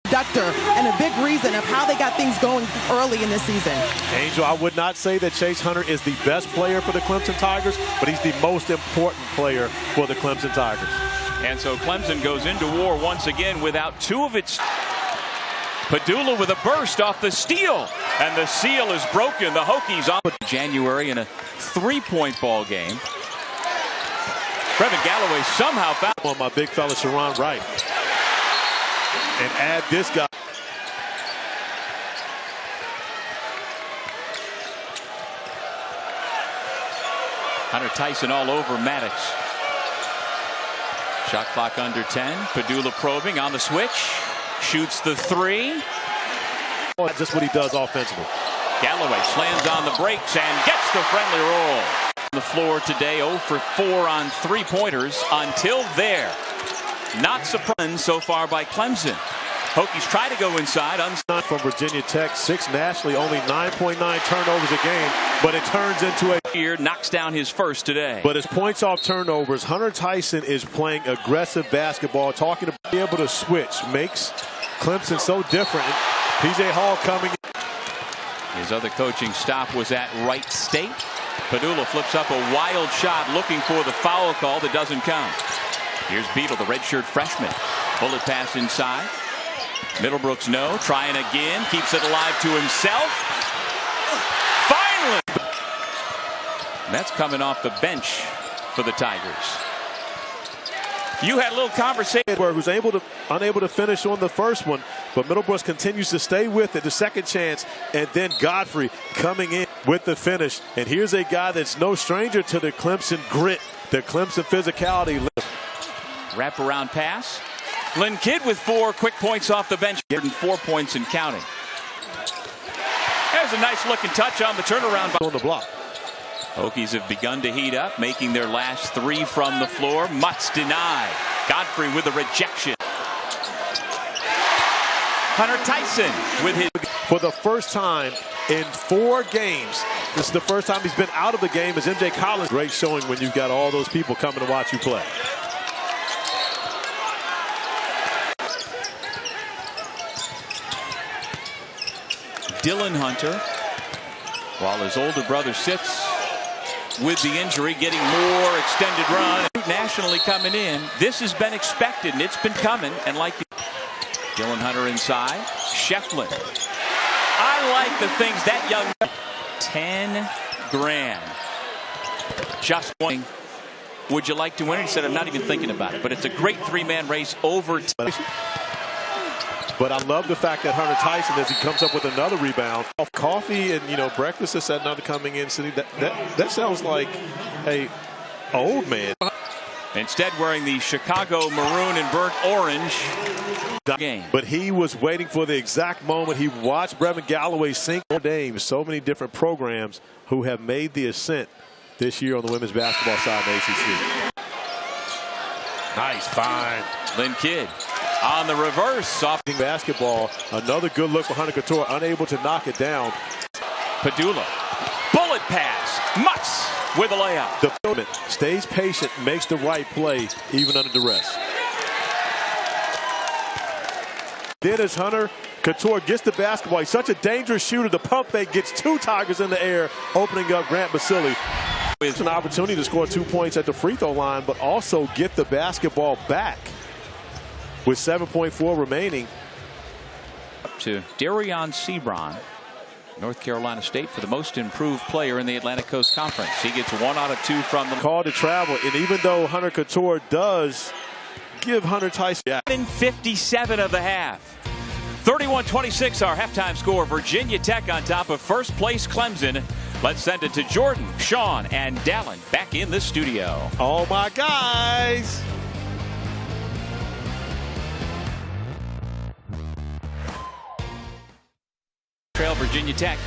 Conductor and a big reason of how they got things going early in the season. Angel, I would not say that Chase Hunter is the best player for the Clemson Tigers, but he's the most important player for the Clemson Tigers. And so Clemson goes into war once again without two of its. Padula with a burst off the steal, and the seal is broken. The Hokies on January in a 3-point ball game. Brevin Galloway somehow found on my big fella Sharon Wright. And add this guy. Hunter Tyson all over Maddox. Shot clock under 10. Padula probing on the switch. Shoots the three. Just what he does offensively. Galloway slams on the brakes and gets the friendly roll. On the floor today, 0 for 4 on 3-pointers until there. Not surprised so far by Clemson. Hokies try to go inside. From Virginia Tech, 6 nationally, only 9.9 turnovers a game, but it turns into a here knocks down his first today. But his points off turnovers, Hunter Tyson is playing aggressive basketball, talking to be able to switch, makes Clemson so different. PJ Hall coming. His other coaching stop was at Wright State. Padula flips up a wild shot looking for the foul call that doesn't count. Here's Beadle, the redshirt freshman. Bullet pass inside. Middlebrooks no. Trying again. Keeps it alive to himself. Finally! That's coming off the bench for the Tigers. You had a little conversation. Who's unable to finish on the first one, but Middlebrooks continues to stay with it. The second chance, and then Godfrey coming in with the finish. And here's a guy that's no stranger to the Clemson grit, the Clemson physicality. Wraparound pass. Lynn Kidd with 4 quick points off the bench. 4 points and counting. There's a nice looking touch on the turnaround. On the block. Hokies have begun to heat up, making their last 3 from the floor. Mutz denied. Godfrey with a rejection. Hunter Tyson with his. For the first time in 4 games, this is the first time he's been out of the game as MJ Collins. Great showing when you've got all those people coming to watch you play. Dylan Hunter, while his older brother sits with the injury, getting more extended run. Nationally coming in, this has been expected and it's been coming. And like Dylan Hunter inside, Shefflin. I like the things that young. 10 grand. Just one. Would you like to win it? He said, I'm not even thinking about it, but it's a great 3-man race over. But I love the fact that Hunter Tyson, as he comes up with another rebound, off coffee and breakfast, is another coming in city. That sounds like a old man. Instead, wearing the Chicago maroon and burnt orange game. But he was waiting for the exact moment. He watched Brevin Galloway sink names. So many different programs who have made the ascent this year on the women's basketball side of the ACC. Nice find. Lynn Kidd. On the reverse, soft basketball. Another good look for Hunter Couture, unable to knock it down. Padula, bullet pass. Mutz with a layup. The opponent stays patient, makes the right play, even under duress. Then as Hunter Couture gets the basketball, he's such a dangerous shooter. The pump fake gets 2 Tigers in the air, opening up Grant Basile. It's an opportunity to score 2 points at the free throw line, but also get the basketball back. With 7.4 remaining. Up to Darion Sebron, North Carolina State, for the most improved player in the Atlantic Coast Conference. He gets 1 out of 2 from the call to travel. And even though Hunter Couture does give Hunter Tyson 57 of the half. 31-26 our halftime score. Virginia Tech on top of first place Clemson. Let's send it to Jordan, Sean, and Dallin back in the studio. Oh my guys. Trail Virginia Tech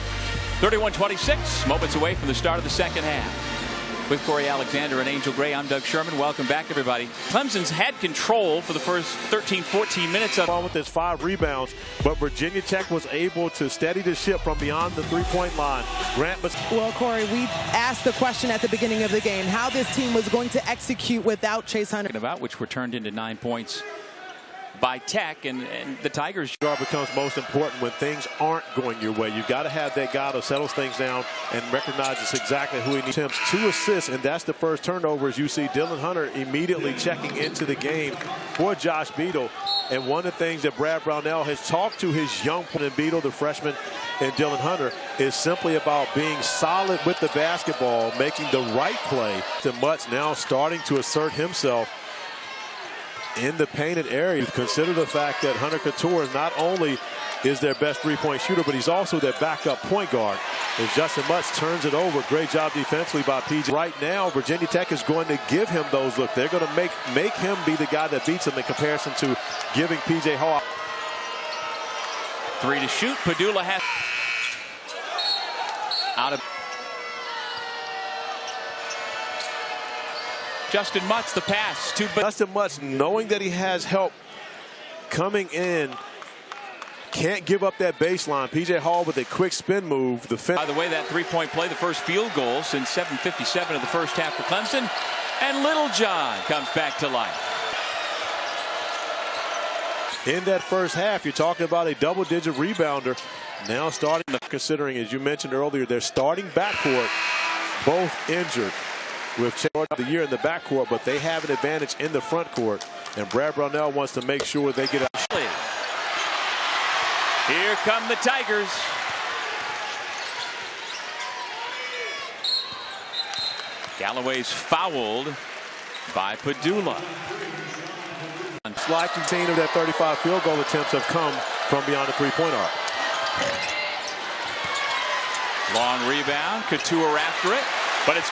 31-26, moments away from the start of the second half. With Corey Alexander and Angel Gray, I'm Doug Sherman. Welcome back, everybody. Clemson's had control for the first 13-14 minutes of with his 5 rebounds, but Virginia Tech was able to steady the ship from beyond the 3-point line. Well, Corey, we asked the question at the beginning of the game how this team was going to execute without Chase Hunter. About which were turned into 9 points by Tech, and the Tigers. Becomes most important when things aren't going your way. You've got to have that guy who settles things down and recognizes exactly who he needs. 2 assists, and that's the first turnover, as you see Dylan Hunter immediately checking into the game for Josh Beadle. And one of the things that Brad Brownell has talked to his young and Beadle, the freshman, and Dylan Hunter, is simply about being solid with the basketball, making the right play. Mutz now starting to assert himself in the painted area. Consider the fact that Hunter Couture not only is their best three-point shooter, but he's also their backup point guard. As Justin Mutz turns it over, great job defensively by PJ. Right now, Virginia Tech is going to give him those looks. They're going to make him be the guy that beats him in comparison to giving PJ Hall. 3 to shoot. Padula has out of Justin Mutz, the pass to Justin Mutz, knowing that he has help coming in, can't give up that baseline. PJ Hall with a quick spin move. By the way, that three-point play, the first field goal since 7:57 of the first half for Clemson, and Little John comes back to life. In that first half, you're talking about a double-digit rebounder. Now starting, considering, as you mentioned earlier, their starting backcourt, both injured. With the year in the backcourt, but they have an advantage in the front court, and Brad Brownell wants to make sure they get out. Here come the Tigers. Galloway's fouled by Padula. Like 18 of that 35 field goal attempts have come from beyond the three-point arc. Long rebound, Couture after it, but it's